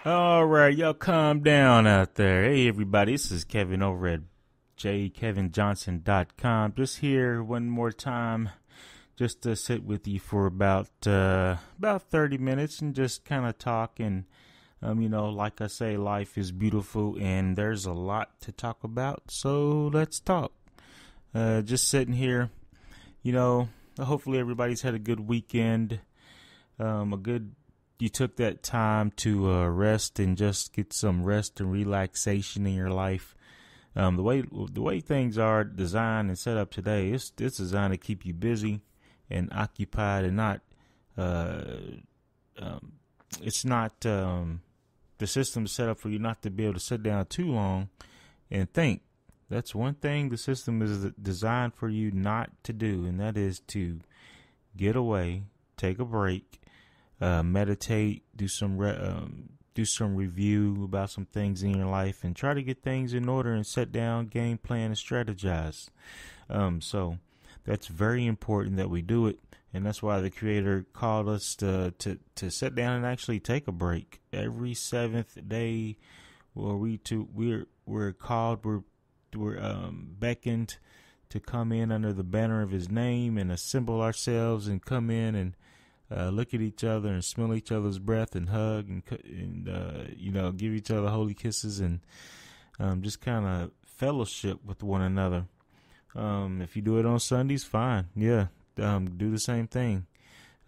All right, y'all calm down out there. Hey, everybody, this is Kevin over at jkevinjohnson.com. Just here one more time, just to sit with you for about 30 minutes and just kind of talk. And, like I say, life is beautiful and there's a lot to talk about. So let's talk. Just sitting here, hopefully everybody's had a good weekend, you took that time to rest and just get some rest and relaxation in your life. The way things are designed and set up today, it's designed to keep you busy and occupied, and not. It's not the system is set up for you not to be able to sit down too long and think. That's one thing the system is designed for you not to do, and that is to get away, take a break. Meditate, do some review about some things in your life, and try to get things in order and set down, game plan, and strategize. So that's very important that we do it, and that's why the Creator called us to sit down and actually take a break every seventh day. We're beckoned to come in under the banner of His name and assemble ourselves and come in and look at each other and smell each other's breath and hug and give each other holy kisses and just kind of fellowship with one another. If you do it on Sundays, fine. Yeah, do the same thing.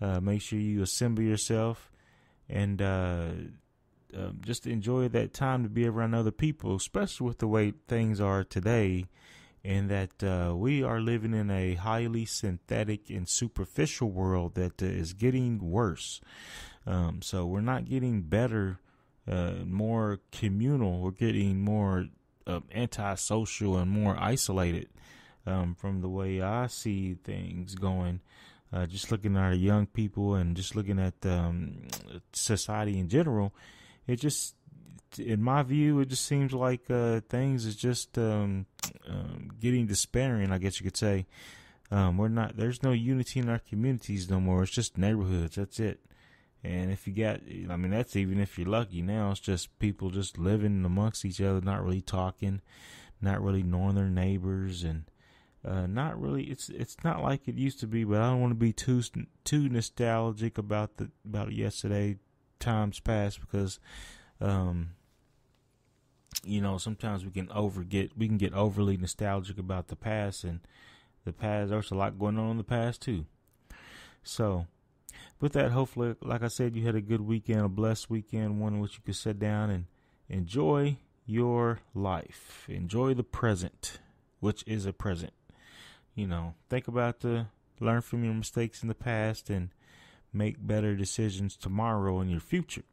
Make sure you assemble yourself and just enjoy that time to be around other people, especially with the way things are today. And that we are living in a highly synthetic and superficial world that is getting worse. So we're not getting better, more communal. We're getting more antisocial and more isolated from the way I see things going. Just looking at our young people and just looking at society in general, it just, in my view, it just seems like things is just getting despairing, I guess you could say. There's no unity in our communities no more. It's just neighborhoods. That's it. And if you that's even if you're lucky now. It's just people just living amongst each other, not really talking, not really knowing their neighbors, and not really. It's not like it used to be. But I don't want to be too nostalgic about yesterday, times past, because sometimes we can get overly nostalgic about the past, and the past, there's a lot going on in the past too. So with that, hopefully, like I said, you had a good weekend, a blessed weekend, one in which you could sit down and enjoy your life. Enjoy the present, which is a present. Think about learn from your mistakes in the past and make better decisions tomorrow in your future.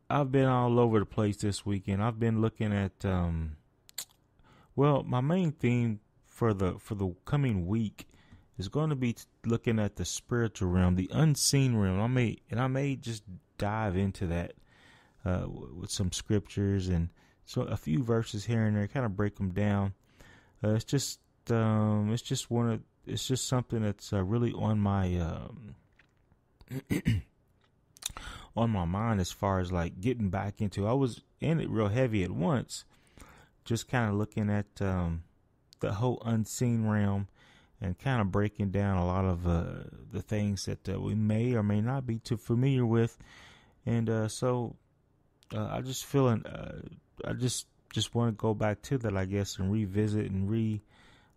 I've been all over the place this weekend. I've been looking at, my main theme for the coming week is going to be looking at the spiritual realm, the unseen realm. I may just dive into that with some scriptures and so a few verses here and there, kind of break them down. It's just something that's really on my on my mind as far as like getting back into. I was in it real heavy at once, just kind of looking at the whole unseen realm and kind of breaking down a lot of the things that we may or may not be too familiar with. And so I just feeling I just want to go back to that, I guess, and revisit and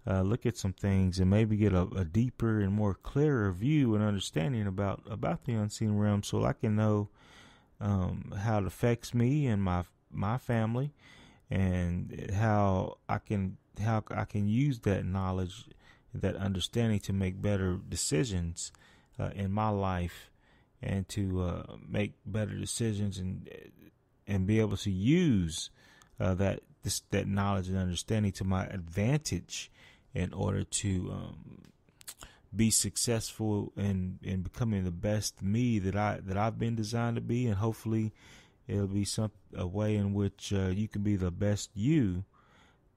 look at some things and maybe get a deeper and more clearer view and understanding about the unseen realm, so I can know how it affects me and my family, and how I can use that knowledge, that understanding, to make better decisions in my life, and to make better decisions and be able to use that knowledge and understanding to my advantage in order to be successful in becoming the best me that I've been designed to be, and hopefully it'll be a way in which you can be the best you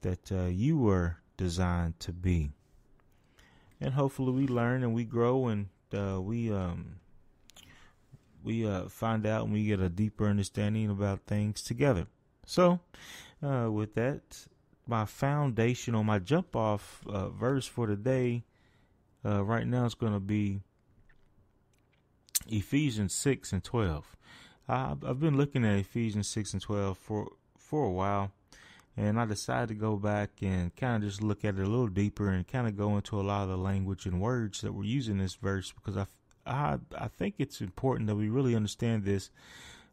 that you were designed to be. And hopefully we learn and we grow, and find out and we get a deeper understanding about things together. So, with that, my foundation or my jump off verse for today, right now is going to be Ephesians 6 and 12. I've been looking at Ephesians 6 and 12 for a while, and I decided to go back and kind of just look at it a little deeper and kind of go into a lot of the language and words that we're using in this verse, because I think it's important that we really understand this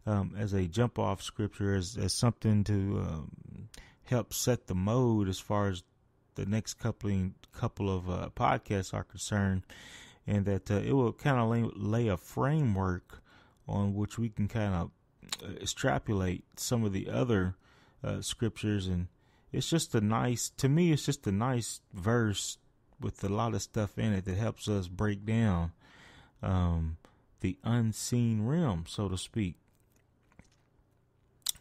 as a jump off scripture, as something to help set the mode as far as the next couple of podcasts are concerned, and that it will kind of lay a framework on which we can kind of extrapolate some of the other scriptures. And it's just to me it's just a nice verse with a lot of stuff in it that helps us break down the unseen realm, so to speak.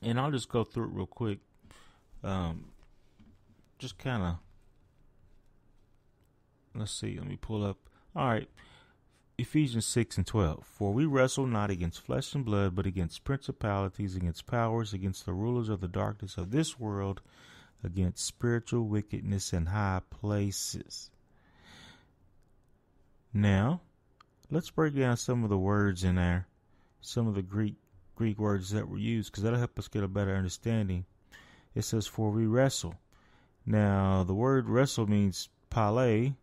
And I'll just go through it real quick. Just kind of, let's see, let me pull up. All right. Ephesians 6 and 12. For we wrestle not against flesh and blood, but against principalities, against powers, against the rulers of the darkness of this world, against spiritual wickedness in high places. Now, let's break down some of the words in there, some of the Greek words that were used, because that'll help us get a better understanding. It says, for we wrestle. Now, the word wrestle means pale,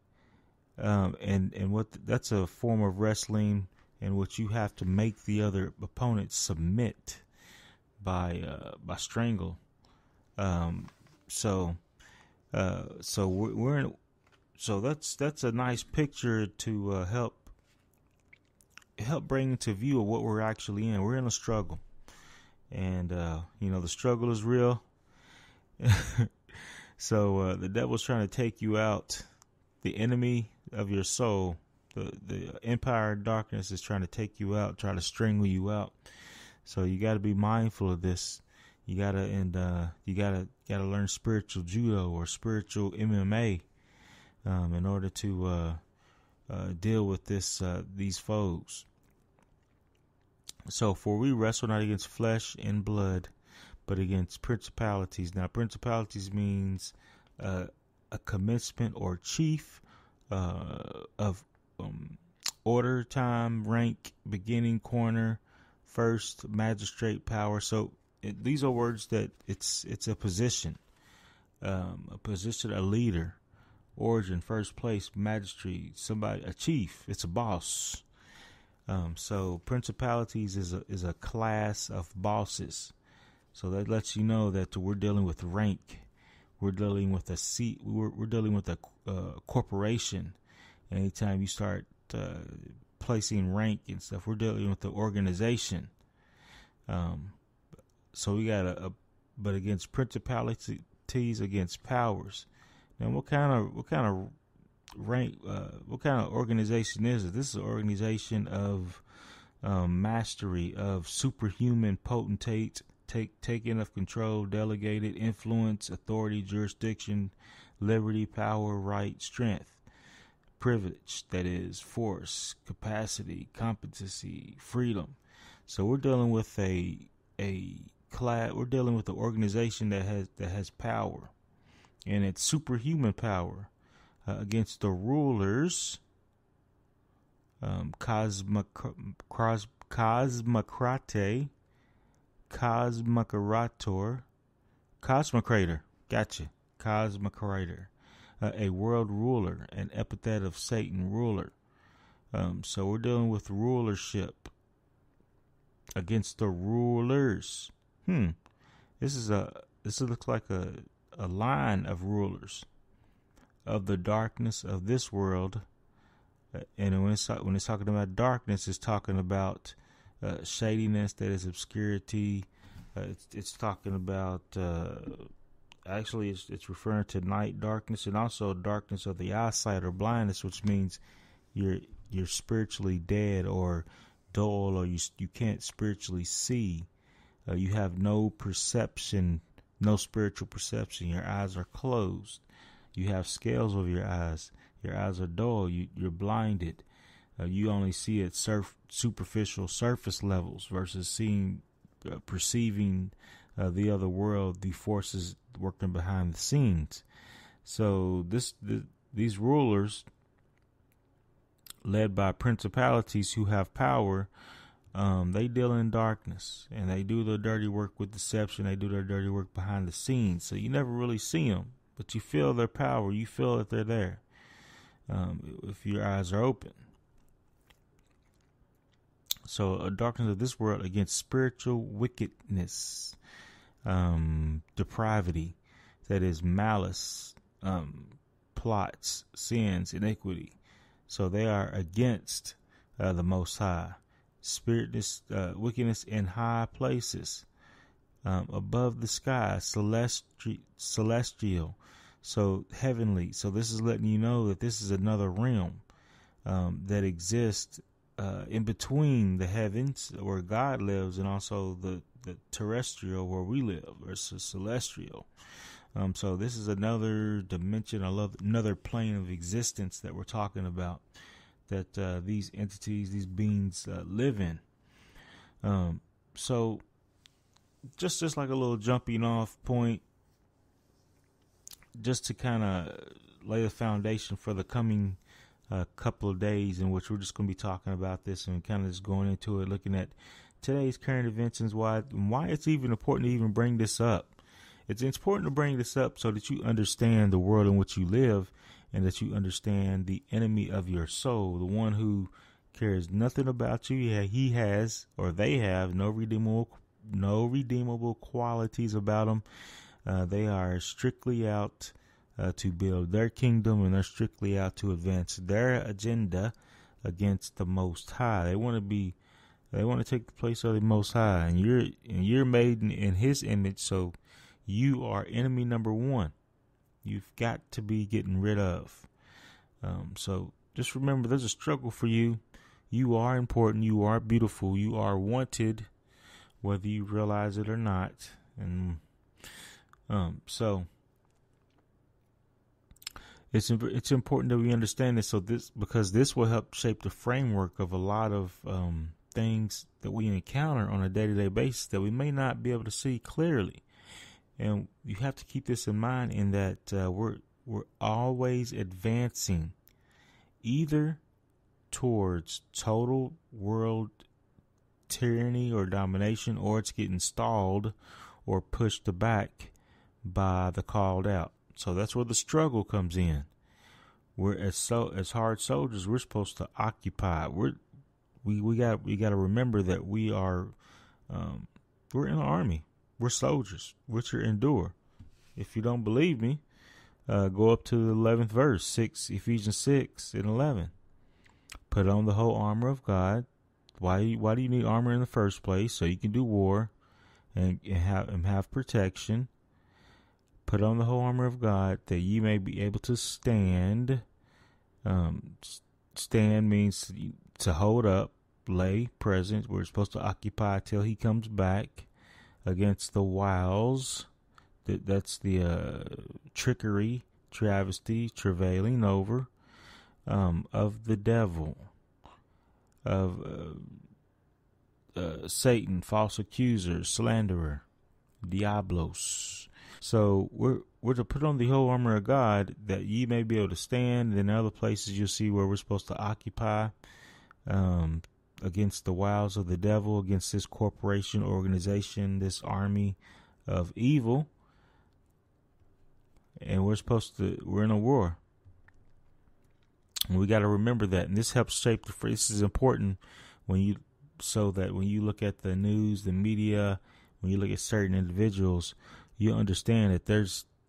and what that's a form of wrestling in which you have to make the other opponent submit by strangle. So that's a nice picture to help bring into view of what we're actually in. We're in a struggle, and the struggle is real. So the devil's trying to take you out. The enemy of your soul, the empire of darkness, is trying to take you out, try to strangle you out. So you got to be mindful of this. You gotta learn spiritual judo or spiritual MMA in order to deal with these foes. So, for we wrestle not against flesh and blood, but against principalities. Now, principalities means a commencement or chief of order, time, rank, beginning, corner, first, magistrate, power. So these are words that it's a position, a leader, origin, first place, magistrate, somebody, a chief. It's a boss. So principalities is a class of bosses. So that lets you know that we're dealing with rank. We're dealing with a seat. We're dealing with a corporation. Anytime you start placing rank and stuff, we're dealing with the organization. So we got but against principalities, against powers. Now, what kind of rank? What kind of organization is it? This is an organization of mastery, of superhuman potentate. Taking of control, delegated influence, authority, jurisdiction, liberty, power, right, strength, privilege, that is, force, capacity, competency, freedom. So we're dealing with a class. We're dealing with an organization that has power, and it's superhuman power against the rulers, Cosmocrator, gotcha, Cosmocrator, a world ruler, an epithet of Satan, ruler. So we're dealing with rulership against the rulers. This looks like a line of rulers of the darkness of this world. And when it's talking about darkness, it's talking about shadiness, that is obscurity. It's talking about actually it's referring to night darkness, and also darkness of the eyesight or blindness, which means you're spiritually dead or dull, or you can't spiritually see. You have no perception, no spiritual perception. Your eyes are closed. You have scales over your eyes. Your eyes are dull. You're blinded. You only see it superficial surface levels versus perceiving the other world, the forces working behind the scenes. So these rulers, led by principalities who have power, they deal in darkness, and they do the dirty work with deception. They do their dirty work behind the scenes. So you never really see them, but you feel their power. You feel that they're there if your eyes are open. So a darkness of this world against spiritual wickedness, depravity, that is malice, plots, sins, iniquity. So they are against the Most High. Wickedness in high places, above the sky, celestial, so heavenly. So this is letting you know that this is another realm that exists in between the heavens where God lives and also the terrestrial where we live, versus celestial. So this is another dimension, another plane of existence that we're talking about, that these entities, these beings live in. So just like a little jumping off point, just to kind of lay the foundation for the coming couple of days in which we're just going to be talking about this and kind of just going into it, looking at today's current events and why it's even important to even bring this up. It's important to bring this up so that you understand the world in which you live, and that you understand the enemy of your soul, the one who cares nothing about you. Yeah, he has, or they have, no redeemable qualities about them. They are strictly out to build their kingdom, and they're strictly out to advance their agenda against the Most High. They want to take the place of the Most High, and you're made in His image, so you are enemy number one. You've got to be getting rid of. So just remember, there's a struggle for you. You are important. You are beautiful. You are wanted, whether you realize it or not. And so it's important that we understand this. Because this will help shape the framework of a lot of things that we encounter on a day-to-day basis that we may not be able to see clearly. And you have to keep this in mind, in that we're always advancing either towards total world tyranny or domination, or it's getting stalled or pushed back by the called out. So that's where the struggle comes in. We're as hard soldiers, we're supposed to occupy. We got to remember that we are we're in an army. We're soldiers. We're to endure. If you don't believe me, go up to the 11th verse, Ephesians 6 and 11. Put on the whole armor of God. Why do you need armor in the first place? So you can do war and have protection. Put on the whole armor of God, that ye may be able to stand. Stand means to hold up, lay, present. We're supposed to occupy till He comes back. Against the wiles, that's the trickery, travesty, travailing over of the devil, of Satan, false accuser, slanderer, diablos. So we're to put on the whole armor of God, that ye may be able to stand. And in other places you'll see where we're supposed to occupy against the wiles of the devil, against this corporation, organization, this army of evil. And we're in a war. And we got to remember that. And this helps shape this is important so that when you look at the news, the media, when you look at certain individuals, you understand that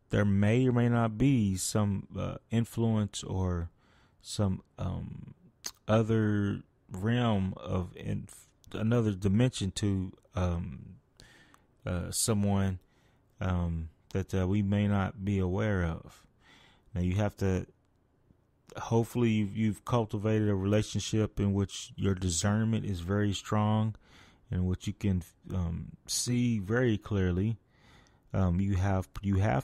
there may or may not be some influence or some other realm of another dimension to someone that we may not be aware of. Now you have to, hopefully you've cultivated a relationship in which your discernment is very strong, in which you can see very clearly. You have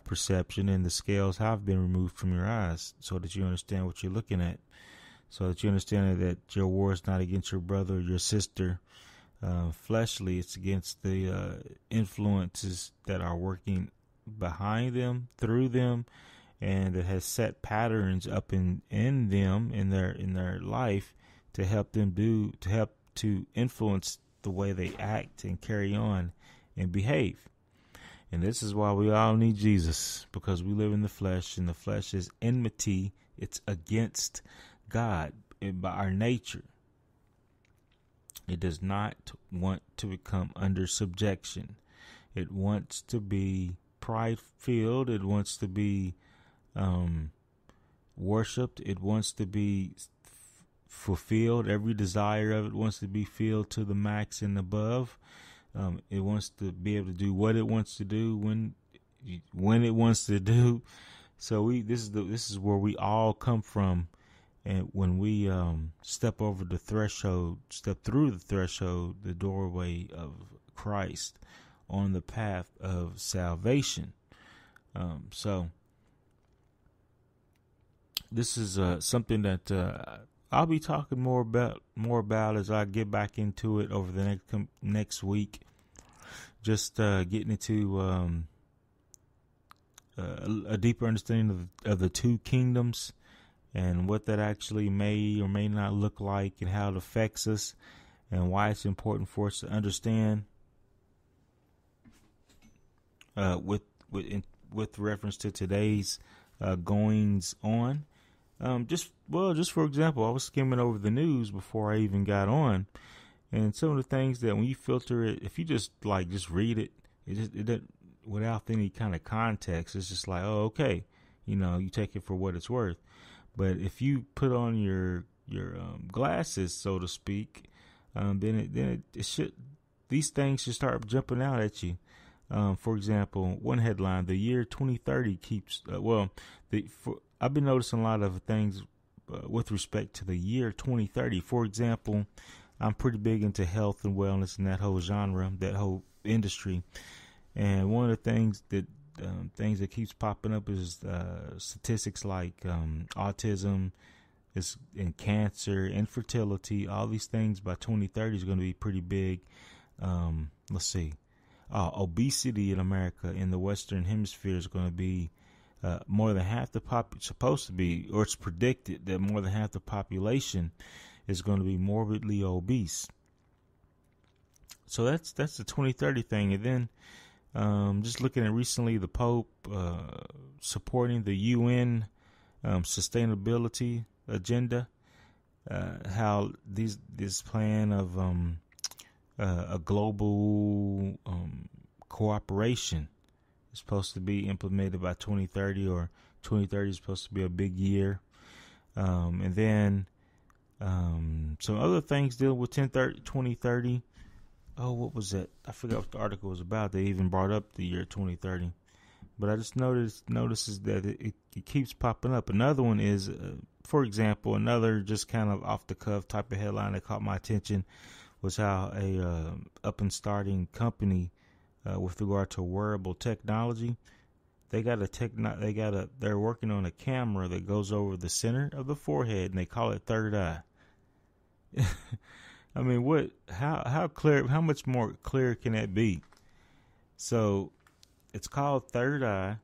perception, and the scales have been removed from your eyes so that you understand what you're looking at. so that you understand that your war is not against your brother or your sister fleshly. It's against the influences that are working behind them, through them, and that has set patterns up in them, in their life, to help to influence the way they act and carry on and behave. And this is why we all need Jesus, because we live in the flesh, and the flesh is enmity. It's against God by our nature. It does not want to become under subjection. It wants to be pride-filled. It wants to be worshipped. It wants to be fulfilled. Every desire of it wants to be filled to the max and above. It wants to be able to do what it wants to do when it wants to do. So this is where we all come from, and when we step through the threshold, the doorway of Christ on the path of salvation. So this is something that I'll be talking more about as I get back into it over the next week. Just getting into a deeper understanding of the two kingdoms and what that actually may or may not look like, and how it affects us, and why it's important for us to understand with reference to today's goings on. Just for example, I was skimming over the news before I even got on, and some of the things that when you filter it, if you just read it, it doesn't, without any kind of context, it's just like, oh, okay, you take it for what it's worth. But if you put on your glasses, so to speak, then it should, these things should start jumping out at you. For example, one headline: the year 2030 keeps I've been noticing a lot of things with respect to the year 2030. For example, I'm pretty big into health and wellness and that whole genre, that whole industry. And one of the things that keeps popping up is statistics like autism, and cancer, infertility. All these things by 2030 is going to be pretty big. Let's see. Obesity in America, in the Western Hemisphere, is going to be more than half the supposed to be, or it's predicted that more than half the population is going to be morbidly obese. So that's the 2030 thing. And then just looking at recently, the Pope supporting the UN sustainability agenda, how this plan of a global cooperation is supposed to be implemented by 2030, or 2030 is supposed to be a big year. And then some other things dealing with 2030. Oh, what was that? I forgot what the article was about. They even brought up the year 2030. But I just notices that it keeps popping up. Another one is, for example, another just kind of off the cuff type of headline that caught my attention was how a up and starting company with regard to wearable technology, they're working on a camera that goes over the center of the forehead, and they call it third eye. I mean, how clear, how much more clear can that be? So it's called third eye.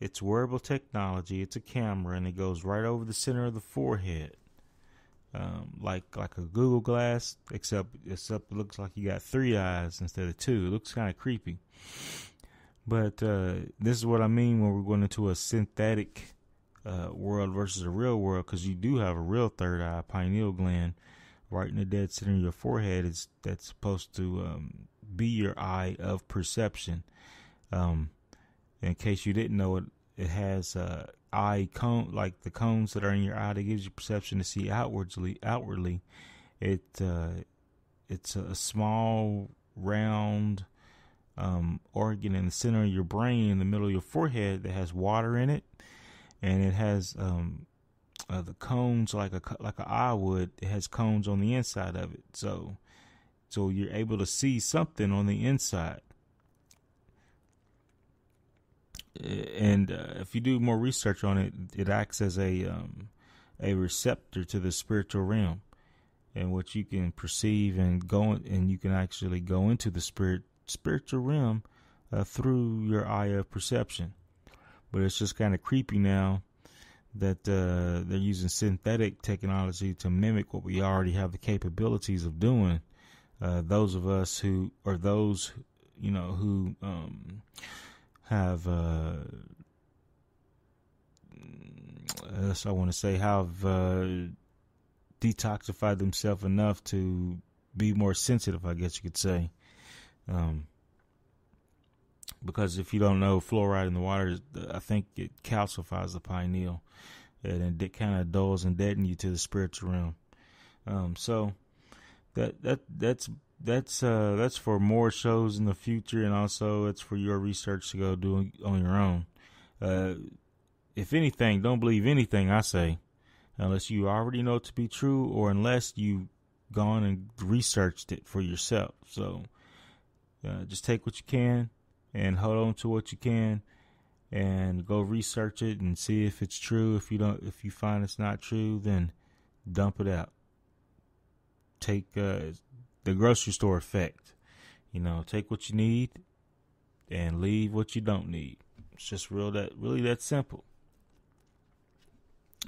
It's wearable technology. It's a camera, and it goes right over the center of the forehead. Like a Google Glass, except it looks like you got three eyes instead of two. It looks kind of creepy. But this is what I mean when we're going into a synthetic world versus a real world, because you do have a real third eye, pineal gland, right in the dead center of your forehead. That's supposed to be your eye of perception. In case you didn't know it, it has eye cone, like the cones that are in your eye that gives you perception to see outwardly. It's a small round organ in the center of your brain, in the middle of your forehead, that has water in it, and it has the cones like an eye would. It has cones on the inside of it, so you're able to see something on the inside. And if you do more research on it, it acts as a a receptor to the spiritual realm, and what you can perceive and you can actually go into the spiritual realm through your eye of perception. But it's just kind of creepy now that they're using synthetic technology to mimic what we already have the capabilities of doing. Those of us who have I want to say have detoxified themselves enough to be more sensitive, I guess you could say. Because if you don't know, fluoride in the water, I think it calcifies the pineal, and it kind of dulls and deadens you to the spiritual realm. So that's for more shows in the future, and also it's for your research to go do on your own. If anything, don't believe anything I say unless you already know it to be true, or unless you've gone and researched it for yourself. So just take what you can and hold on to what you can, and go research it and see if it's true. If you find it's not true, then dump it out. Take the grocery store effect. Take what you need and leave what you don't need. It's just really that simple.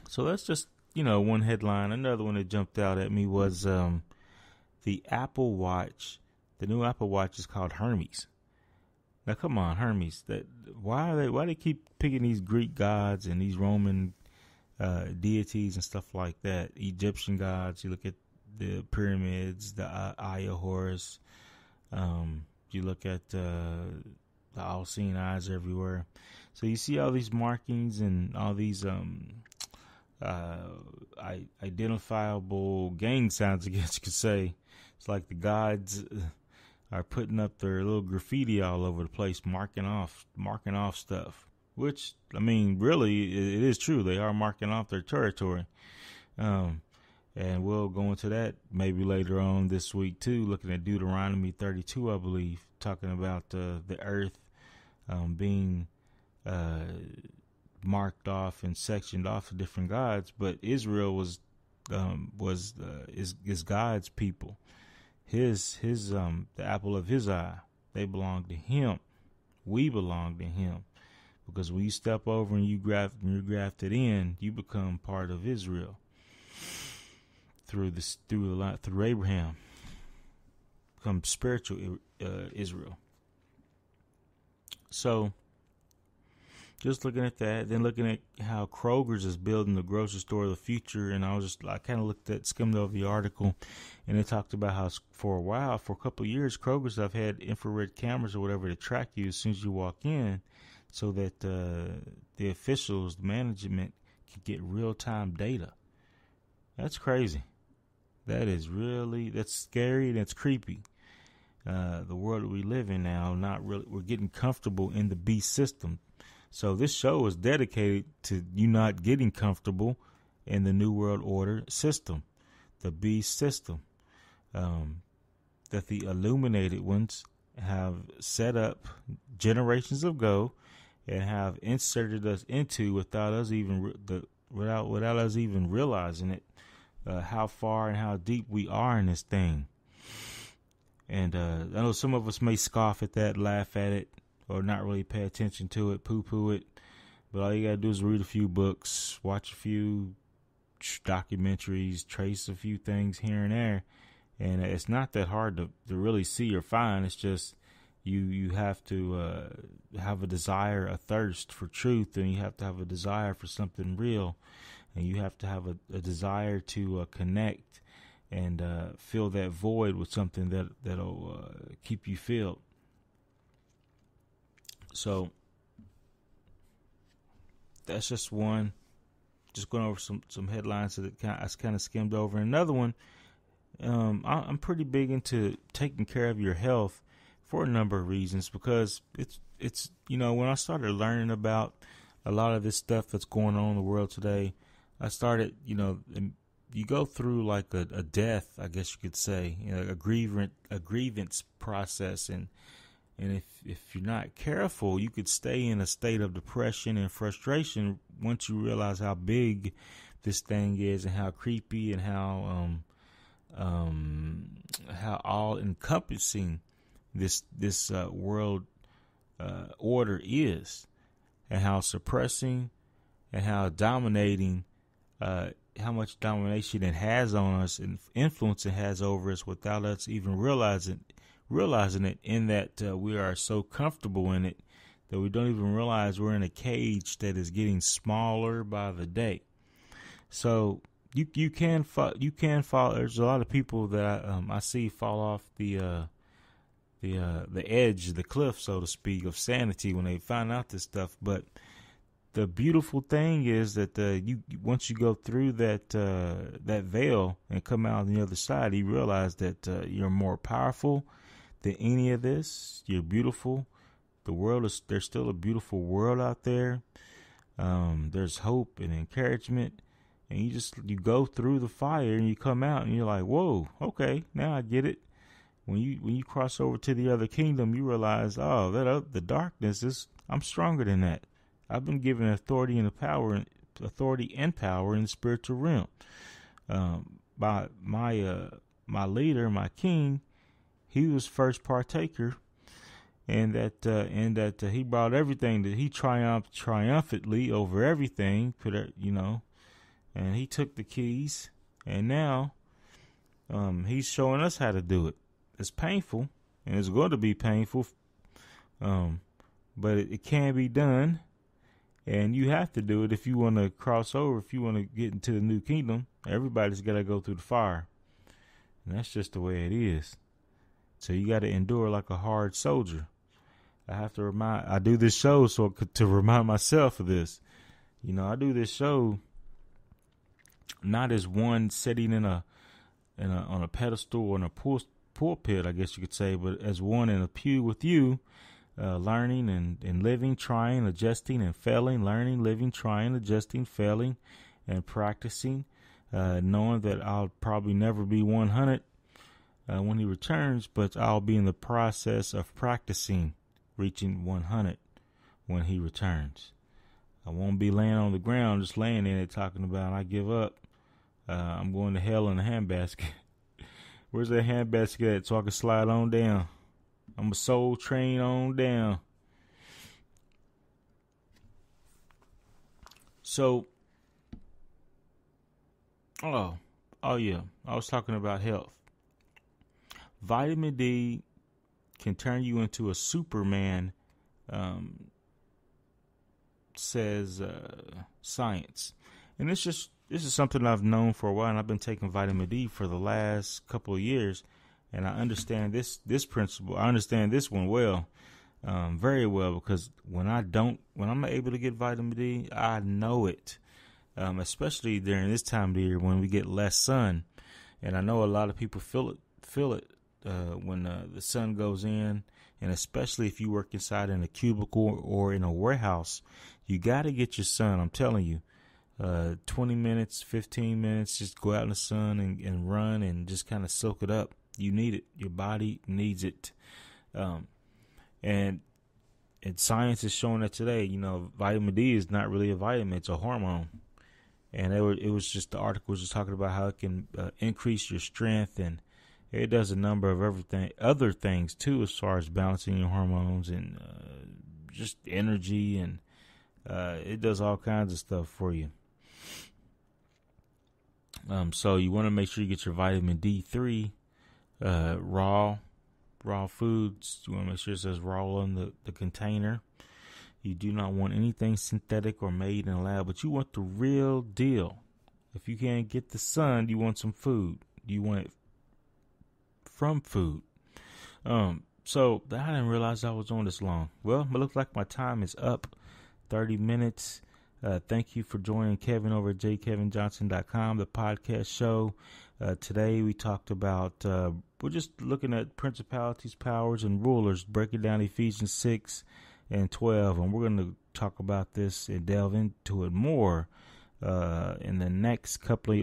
So that's just, one headline. Another one that jumped out at me was the Apple Watch. The new Apple Watch is called Hermes. Now, come on, Hermes. Why they keep picking these Greek gods and these Roman deities and stuff like that? Egyptian gods. You look at the pyramids, the Eye of Horus. You look at the all-seeing eyes everywhere. So you see all these markings and all these identifiable gang signs, I guess you could say. It's like the gods are putting up their little graffiti all over the place, marking off stuff. Which, I mean, really, it is true. They are marking off their territory. And we'll go into that maybe later on this week too, looking at Deuteronomy 32, I believe, talking about the earth being marked off and sectioned off to different gods. But Israel was God's people. His the apple of his eye. They belong to him. We belong to him. Because when you step over and you're grafted in, you become part of Israel. Through Abraham, become spiritual Israel. So, just looking at that, then looking at how Kroger's is building the grocery store of the future, and I kind of skimmed over the article, and it talked about how for a couple of years, Kroger's have had infrared cameras or whatever to track you as soon as you walk in, so that the officials, the management, can get real-time data. That's crazy. That's scary and it's creepy. The world that we live in now, we're getting comfortable in the beast system. So this show is dedicated to you not getting comfortable in the New World Order system, the beast system, that the illuminated ones have set up generations ago and have inserted us into without us even realizing it. How far and how deep we are in this thing. And I know some of us may scoff at that, laugh at it, or not really pay attention to it, poo-poo it. But all you got to do is read a few books, watch a few documentaries, trace a few things here and there. And it's not that hard to really see or find. It's just you have to have a desire, a thirst for truth, and you have to have a desire for something real. And you have to have a desire to connect and fill that void with something that'll keep you filled. So that's just one. Just going over some headlines that I kind of skimmed over. Another one, I'm pretty big into taking care of your health for a number of reasons, because it's when I started learning about a lot of this stuff that's going on in the world today, I started, you go through like a death, I guess you could say, a grievance process, and if you're not careful, you could stay in a state of depression and frustration once you realize how big this thing is, and how creepy and how all encompassing this world order is, and how suppressing and how dominating, how much domination it has on us and influence it has over us without us even realizing it, in that we are so comfortable in it that we don't even realize we're in a cage that is getting smaller by the day. So you can fall. There's a lot of people that I see fall off the edge of the cliff, so to speak, of sanity when they find out this stuff. But the beautiful thing is that once you go through that veil and come out on the other side, you realize that you're more powerful than any of this. You're beautiful. There's still a beautiful world out there. There's hope and encouragement, and you go through the fire and you come out and you're like, whoa, okay, now I get it. When you cross over to the other kingdom, you realize, the darkness I'm stronger than that. I've been given authority and power in the spiritual realm. By my leader, my king, he was first partaker, and that he brought everything, that he triumphed triumphantly over everything, and he took the keys, and now he's showing us how to do it. It's painful, and it's going to be painful, but it can be done, and you have to do it if you want to cross over, if you want to get into the new kingdom. Everybody's got to go through the fire, and that's just the way it is. So you got to endure like a hard soldier. I do this show to remind myself of this. I do this show not as one sitting on a pedestal or in a pulpit, I guess you could say, but as one in a pew with you, learning and living, trying, adjusting, and failing, learning, living, trying, adjusting, failing, and practicing, knowing that I'll probably never be 100 when he returns, but I'll be in the process of practicing reaching 100 when he returns. I won't be laying on the ground, just laying in it, talking about I give up. I'm going to hell in a handbasket. Where's that handbasket at so I can slide on down? I'm a soul train on down. So, oh yeah, I was talking about health. Vitamin D can turn you into a Superman, says science. And this is something I've known for a while, and I've been taking vitamin D for the last couple of years, and I understand this principle. I understand this one very well, because when I'm not able to get vitamin D, I know it, especially during this time of the year when we get less sun, and I know a lot of people feel it when the sun goes in, and especially if you work inside in a cubicle or in a warehouse, you got to get your sun. I'm telling you, 20 minutes, 15 minutes, just go out in the sun and run and just kind of soak it up. You need it. Your body needs it. And science is showing that today, vitamin D is not really a vitamin, it's a hormone. And it was just, the article was just talking about how it can increase your strength, and it does a number of other things too, as far as balancing your hormones and just energy, and it does all kinds of stuff for you. So you want to make sure you get your vitamin D3, raw foods. You want to make sure it says raw on the container. You do not want anything synthetic or made in a lab, but you want the real deal. If you can't get the sun, you want some food. You want it from food. So I didn't realize I was on this long. Well, it looks like my time is up. 30 minutes. Thank you for joining Kevin over at jkevinjohnson.com, the podcast show. Today we talked about, we're just looking at principalities, powers, and rulers, breaking down Ephesians 6 and 12. And we're going to talk about this and delve into it more in the next couple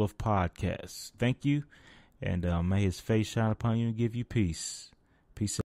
of podcasts. Thank you, and may his face shine upon you and give you peace. Peace out.